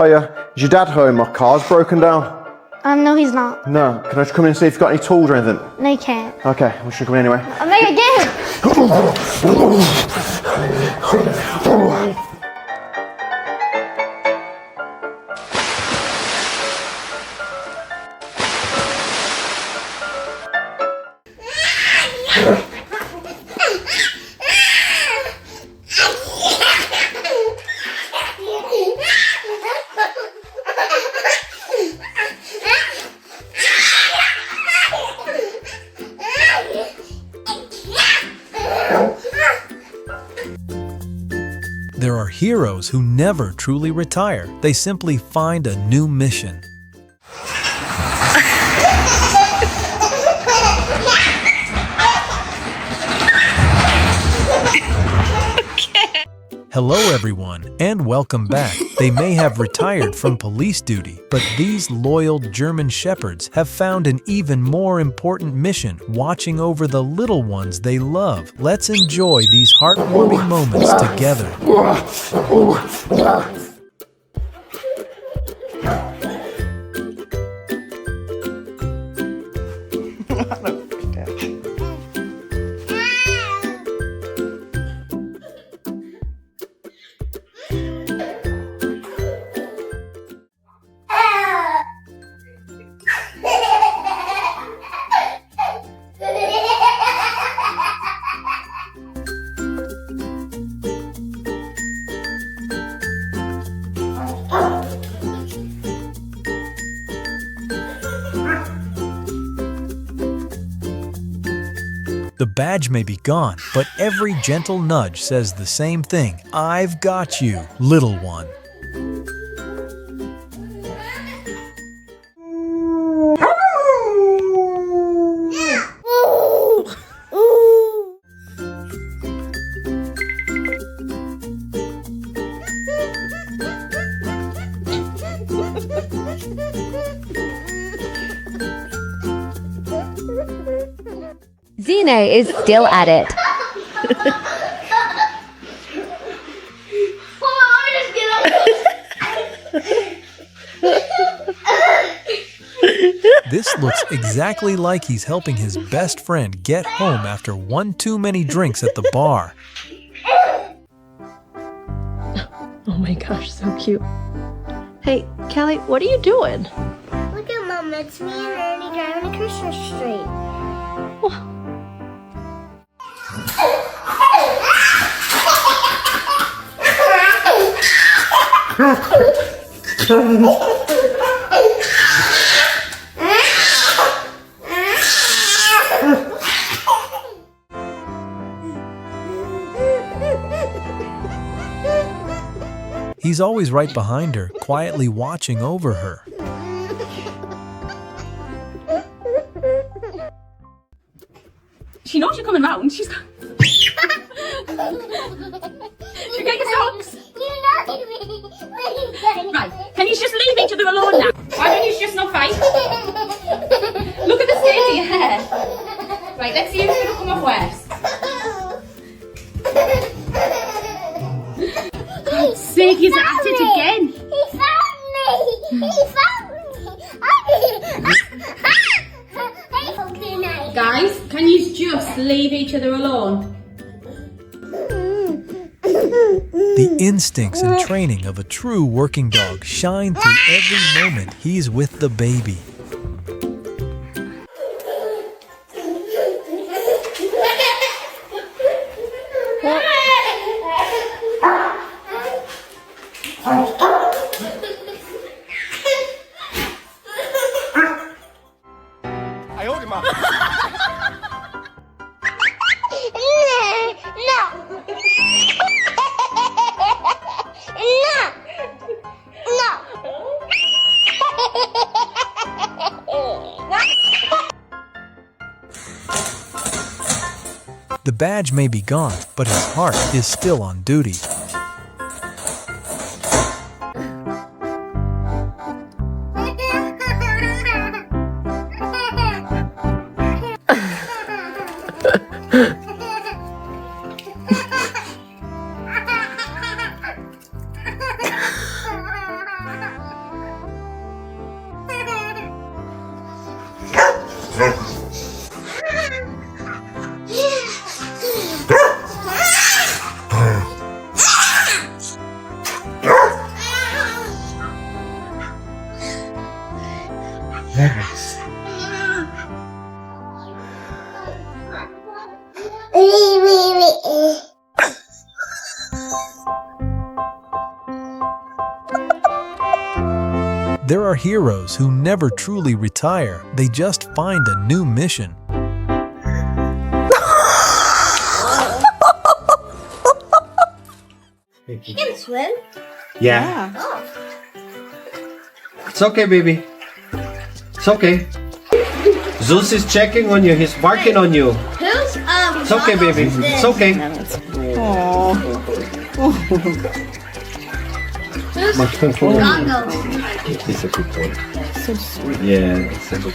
Oh yeah, is your dad home? My car's broken down. No, he's not. No, can I just come in and see if you've got any tools or anything? No, you can't. Okay, well, should I come in anyway? I'll make it again. There are heroes who never truly retire. They simply find a new mission. Hello everyone, and welcome back. They may have retired from police duty, but these loyal German shepherds have found an even more important mission, watching over the little ones they love. Let's enjoy these heartwarming moments together. The badge may be gone, but every gentle nudge says the same thing. I've got you, little one. Zeno is still at it. This looks exactly like he's helping his best friend get home after one too many drinks at the bar. Oh my gosh, so cute. Hey, Callie, what are you doing? Look at Mom, it's me and Ernie driving to Christmas Street. He's always right behind her, quietly watching over her. She knows you're coming round. She's got... Should we get your socks? Right, can you just leave each other alone now? Why don't you just not fight? Look at the state of your hair. Right, let's see who's going to come off worse. God's sake, he's at it again. He found me! He found me! Guys, can you just leave each other alone? The instincts and training of a true working dog shine through every moment he's with the baby. I hold him up. The badge may be gone, but his heart is still on duty. There are heroes who never truly retire, they just find a new mission. You can swim. Yeah. It's okay, baby. It's okay. Zeus is checking on you. He's barking on you. Who's It's okay, baby. It's okay. Gongo? He's a good boy. So sweet. Yeah, it's a good.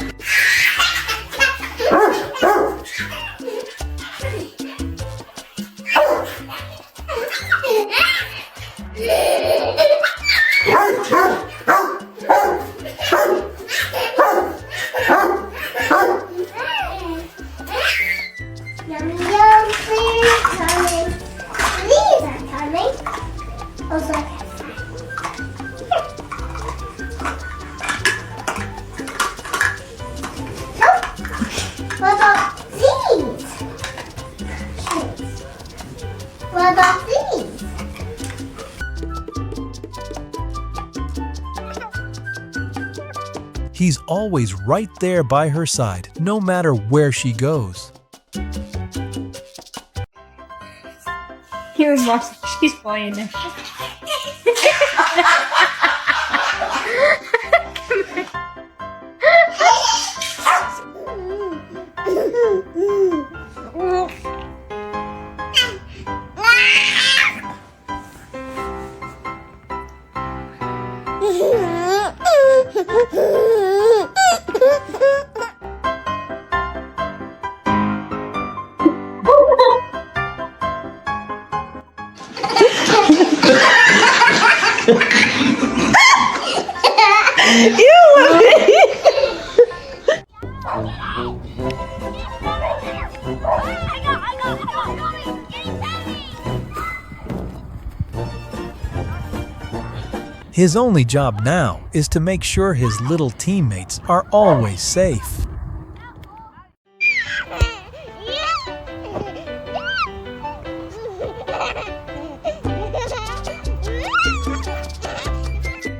Yum yum, these are coming. These are coming. Also, what about these? What about these? He's always right there by her side, no matter where she goes. Here's what she's playing now. His only job now is to make sure his little teammates are always safe.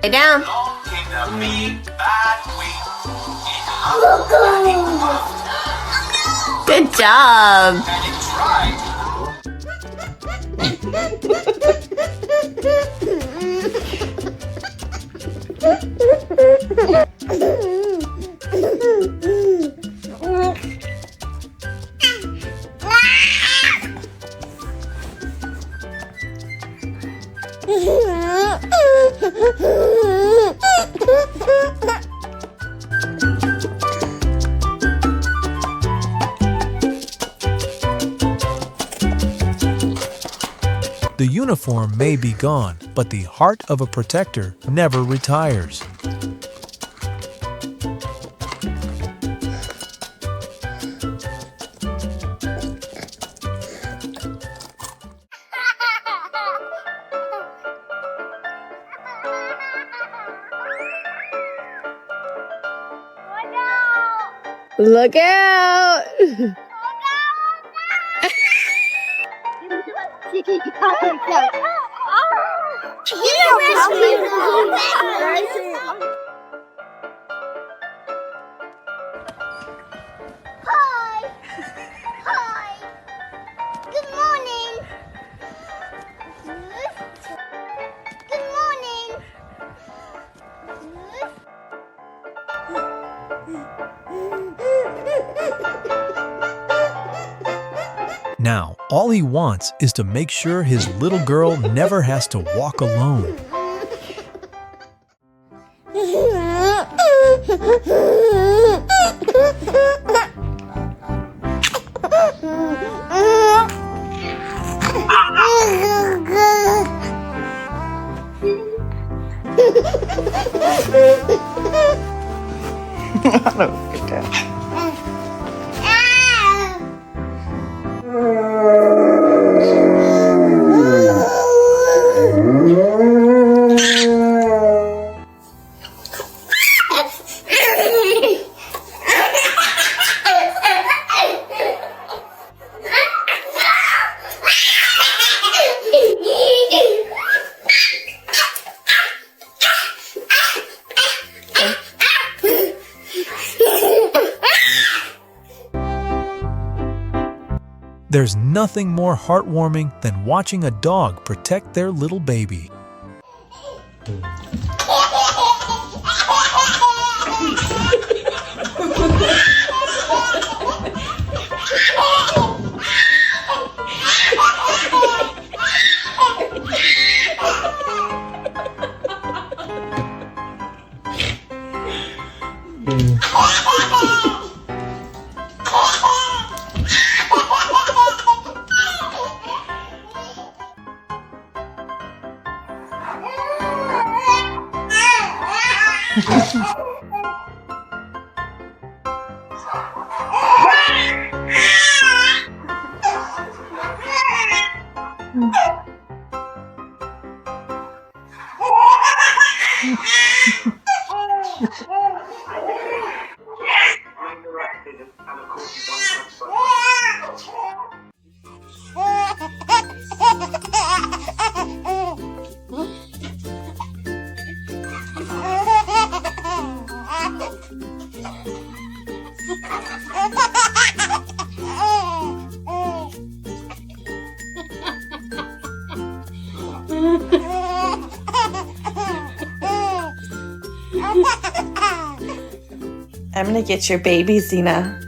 Lay down. Good job. The uniform may be gone, but the heart of a protector never retires. Look out! Hi. Hi. Good morning. Good morning. Now, all he wants is to make sure his little girl never has to walk alone. There's nothing more heartwarming than watching a dog protect their little baby. I'm gonna get your baby, Zena.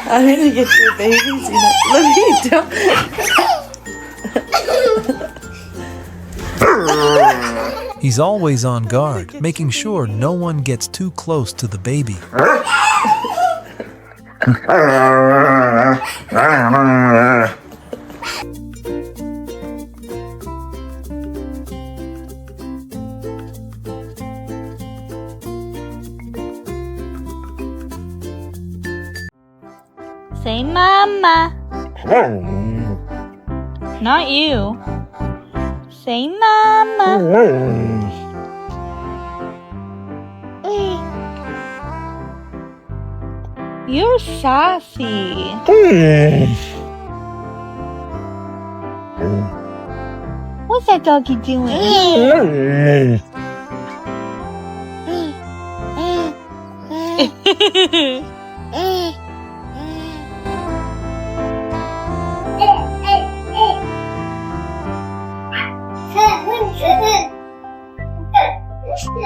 I'm gonna get your baby, Zena. Let me do. He's always on guard, making sure no one gets too close to the baby. Say mama. Not you. Say mama. You're sassy. What's that doggy doing?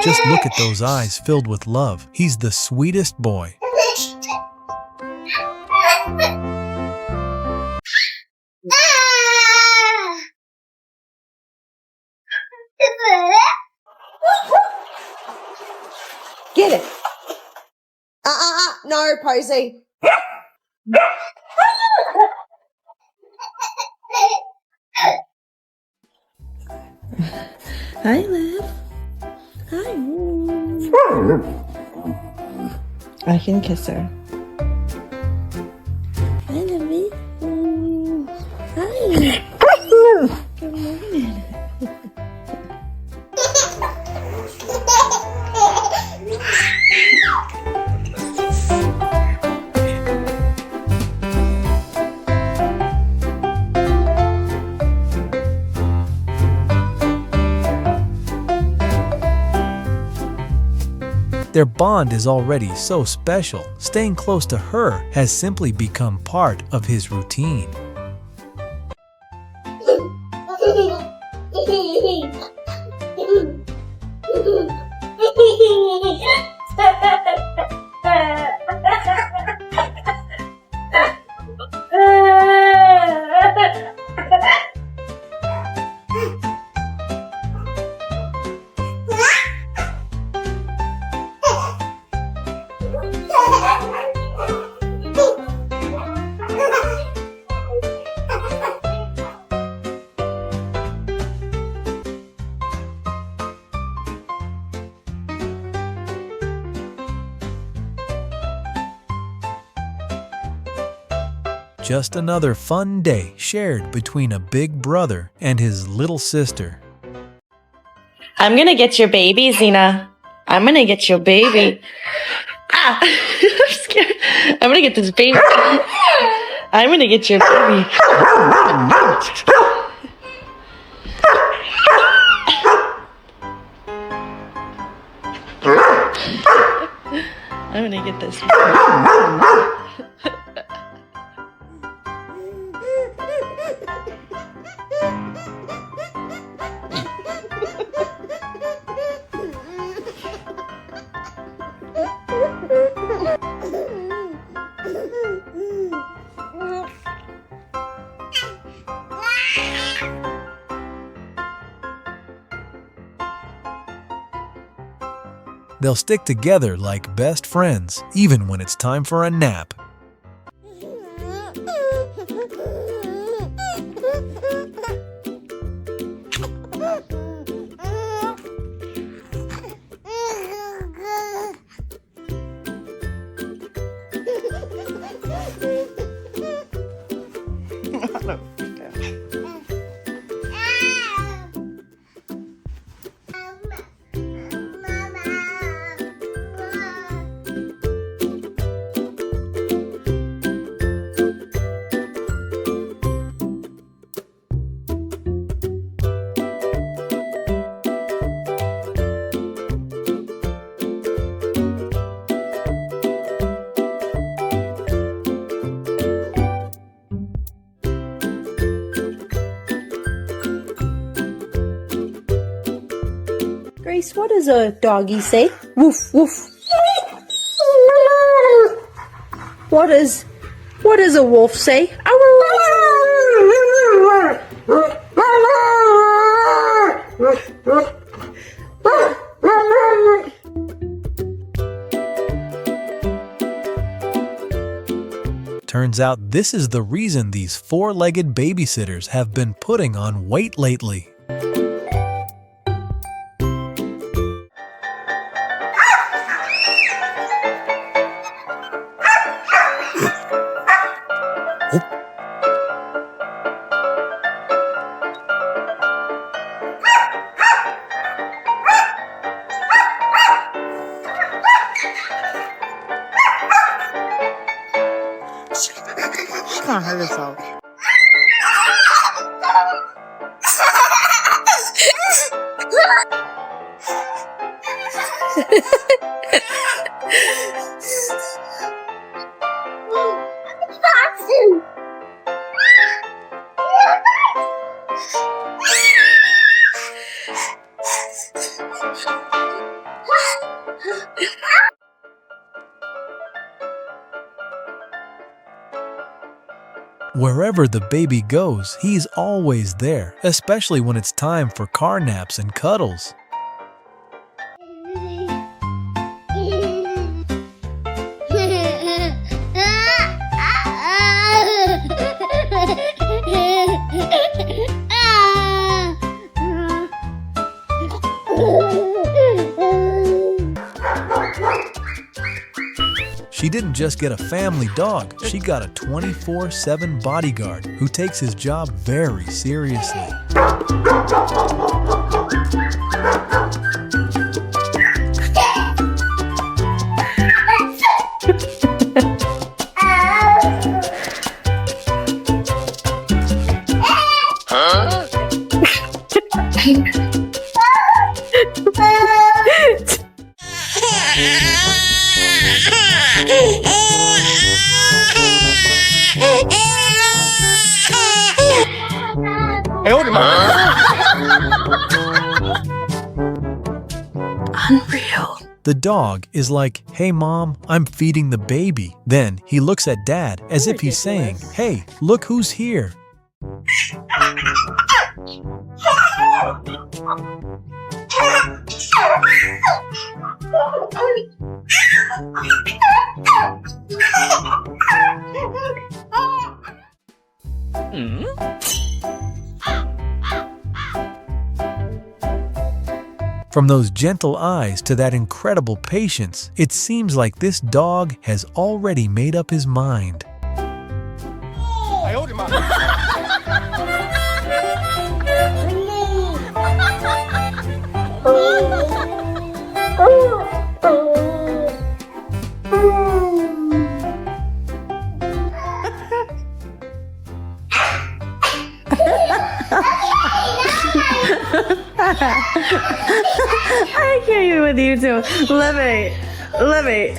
Just look at those eyes filled with love. He's the sweetest boy. Get it. No, Posey. Hi, Liv. Hi. I can kiss her. Hi, Livy. Hi. Good morning. Their bond is already so special. Staying close to her has simply become part of his routine. Just another fun day shared between a big brother and his little sister. I'm gonna get your baby, Zena. I'm gonna get your baby. Ah! I'm scared. I'm gonna get this baby. I'm gonna get your baby. I'm gonna get at this. They'll stick together like best friends, even when it's time for a nap. Grace, what does a doggy say? Woof, woof. What does a wolf say? Turns out this is the reason these four-legged babysitters have been putting on weight lately. She's gonna hurt herself. Wherever the baby goes, he's always there, especially when it's time for car naps and cuddles. She didn't just get a family dog, she got a 24/7 bodyguard who takes his job very seriously. Unreal. The dog is like, "Hey mom, I'm feeding the baby." Then he looks at dad as if he's saying, "Hey, look who's here." From those gentle eyes to that incredible patience, it seems like this dog has already made up his mind. I can't even with you two. Let me.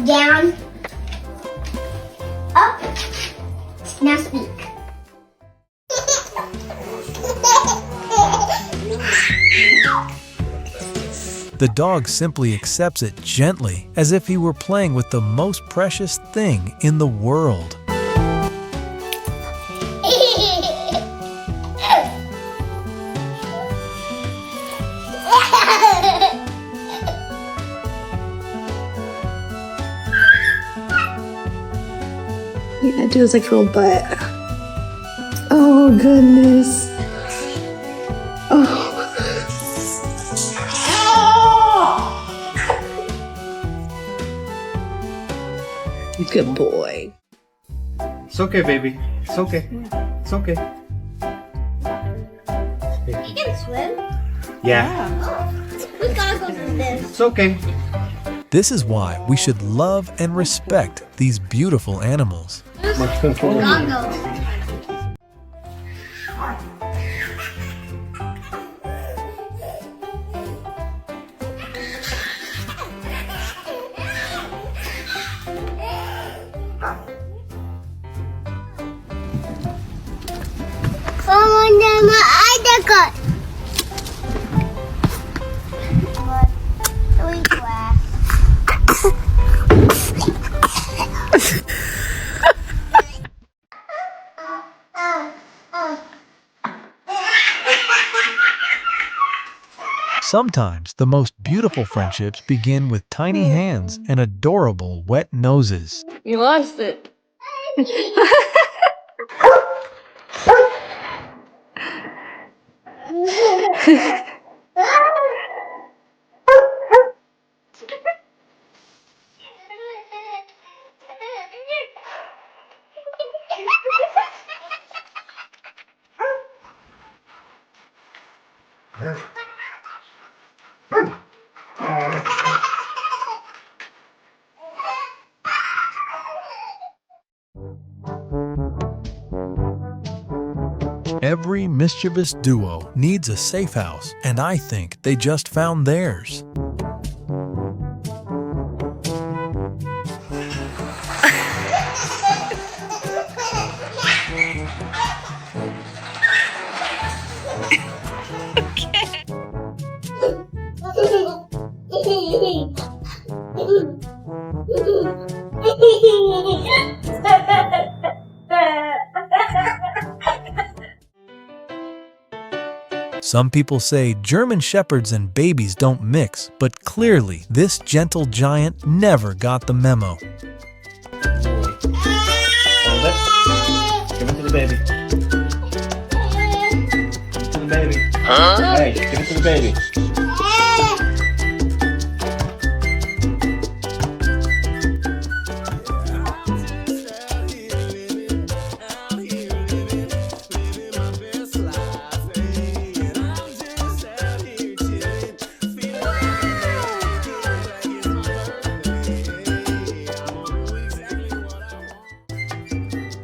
Down. Up. Now speak. The dog simply accepts it gently, as if he were playing with the most precious thing in the world. Yeah, it does like a little butt. Oh, goodness. Oh. Good boy. It's okay, baby. It's okay. It's okay. You can swim. Yeah. Whose goggles is this? It's okay. This is why we should love and respect these beautiful animals. Goggles. Sometimes the most beautiful friendships begin with tiny hands and adorable wet noses. You lost it. Every mischievous duo needs a safe house, and I think they just found theirs. Some people say German Shepherds and babies don't mix, but clearly this gentle giant never got the memo. Hold it. Give it to the baby. Give it to the baby. Hey, give it to the baby.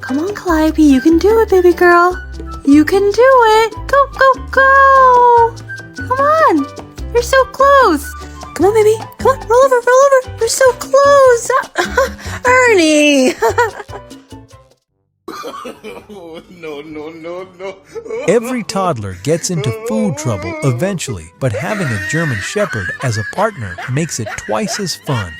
Come on, Calliope, you can do it, baby girl. You can do it. Go, go, go. Come on. You're so close. Come on, baby. Come on, roll over, roll over. You're so close. Ernie. Every toddler gets into food trouble eventually, but having a German Shepherd as a partner makes it twice as fun.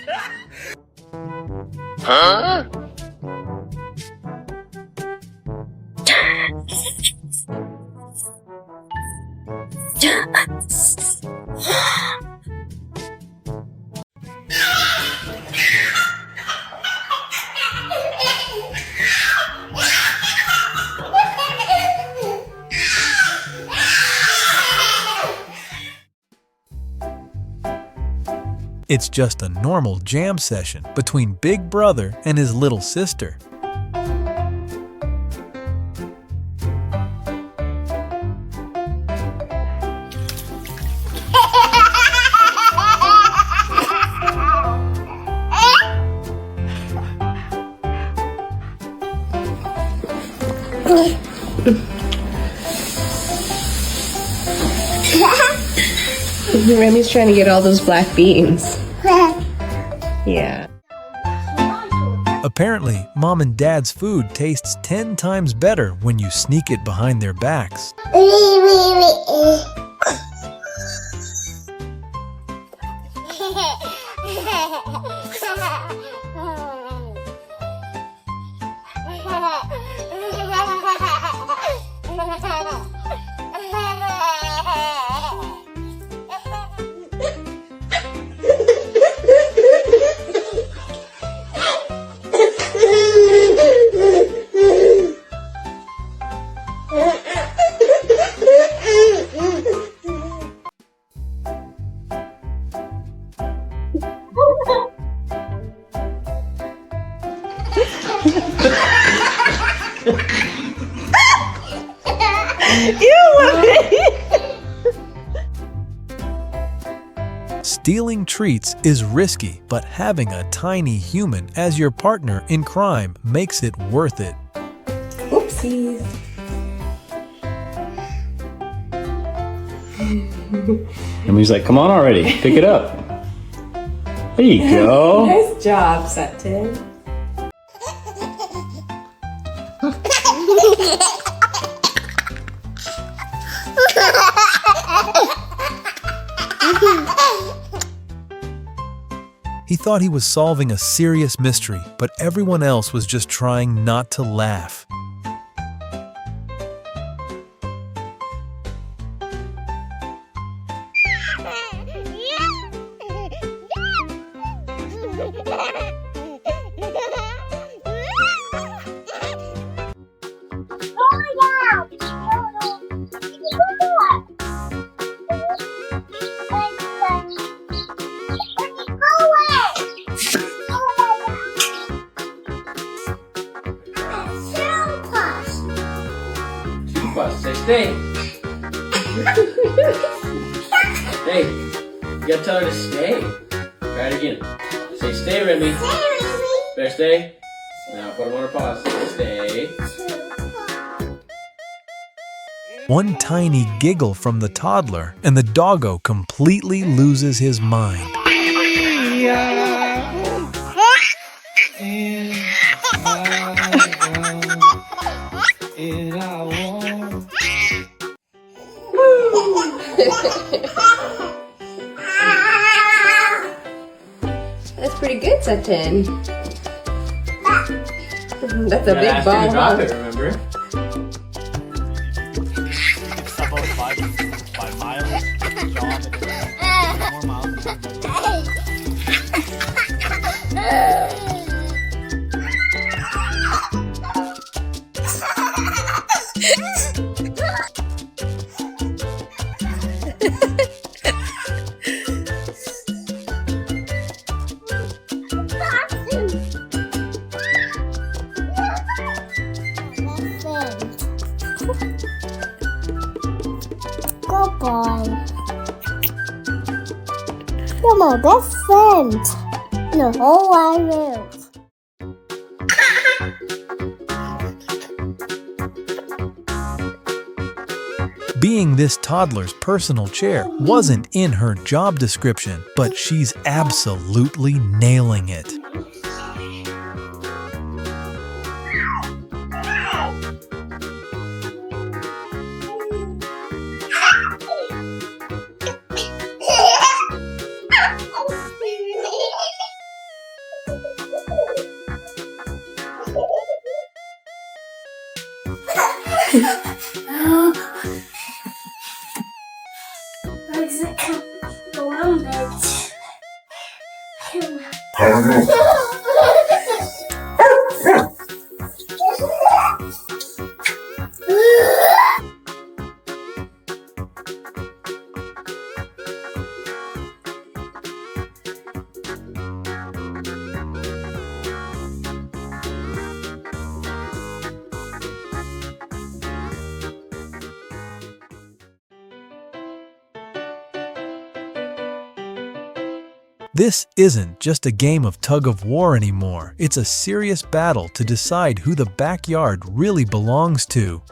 It's just a normal jam session between Big Brother and his little sister. Remy's trying to get all those black beans. Yeah. Apparently, Mom and Dad's food tastes 10 times better when you sneak it behind their backs. Stealing treats is risky, but having a tiny human as your partner in crime makes it worth it. Oopsies. And he's like, come on already, pick it up. There you go. Nice job, Sutton. He thought he was solving a serious mystery, but everyone else was just trying not to laugh. Say stay. Hey, you gotta tell her to stay. Try it again. Say stay, Remy. Better stay. Now put him on her paws. Say stay. One tiny giggle from the toddler, and the doggo completely loses his mind. That's pretty good, Sutton. That's a big Ask ball. her to drop it, remember? About 5 miles. John, more miles. Good boy. You're my best friend in the whole wide world. Being this toddler's personal chair wasn't in her job description, but she's absolutely nailing it. This isn't just a game of tug-of-war anymore. It's a serious battle to decide who the backyard really belongs to.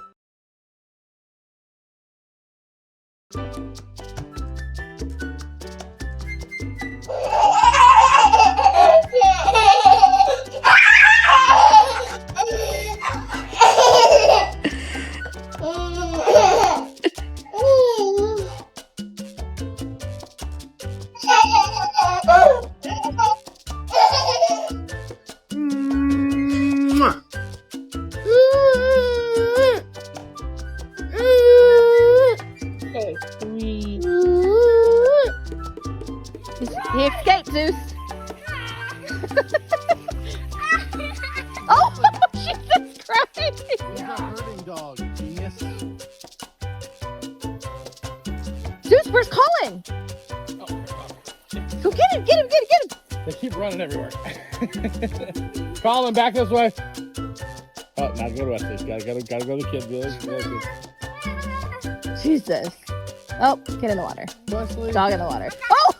dog, genius. Zeus, where's Colin? Go get him, get him, get him, get him. They keep running everywhere. Colin, back this way. Oh, now go to Wesley. Gotta go to the kid. Jesus. Oh, get in the water. Wesley. Dog in the water. Oh!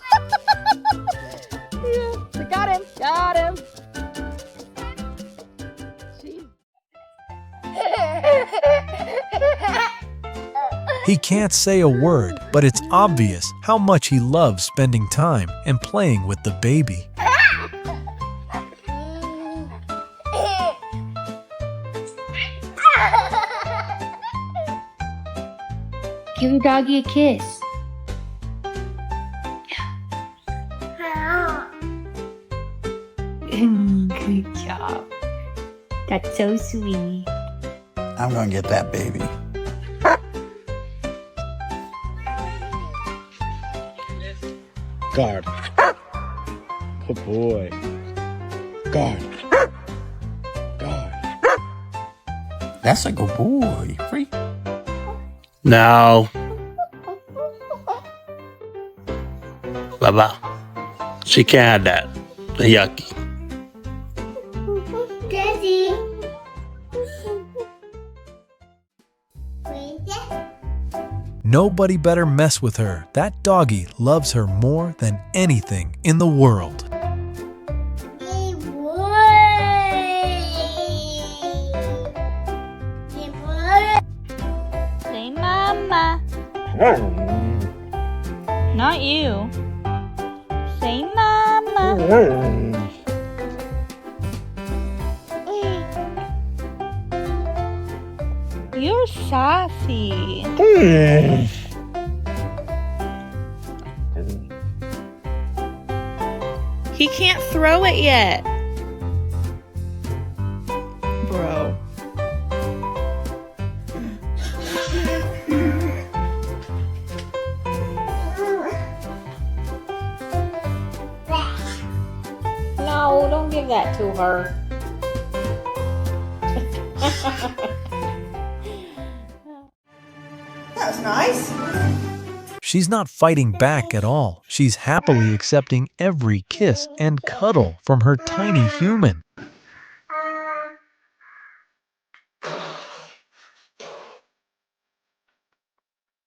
Yeah, I got him. Got him. He can't say a word, but it's obvious how much he loves spending time and playing with the baby. Give your doggy a kiss. Good job. That's so sweet. I'm gonna get that baby. Guard. Good boy. Guard. Guard. That's a good boy. Free. No. Baba. She can't have that. Yucky. Daddy. Nobody better mess with her. That doggy loves her more than anything in the world. Say mama. Not you. Say mama. You're sassy. He can't throw it yet. Bro. No, don't give that to her. That's nice. She's not fighting back at all. She's happily accepting every kiss and cuddle from her tiny human.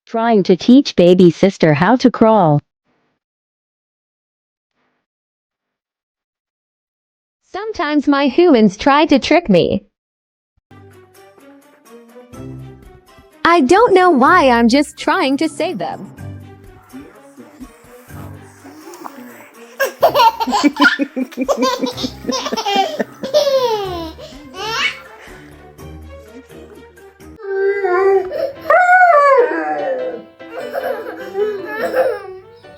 Trying to teach baby sister how to crawl. Sometimes my humans try to trick me. I don't know why, I'm just trying to save them.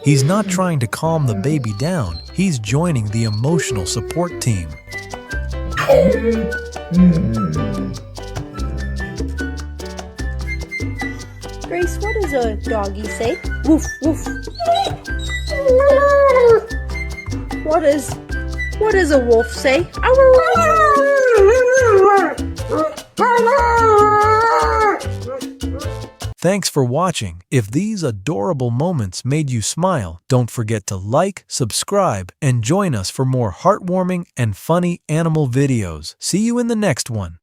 He's not trying to calm the baby down. He's joining the emotional support team. Grace, what does a doggy say? Woof, woof. What does a wolf say? Thanks for watching. If these adorable moments made you smile, don't forget to like, subscribe, and join us for more heartwarming and funny animal videos. See you in the next one.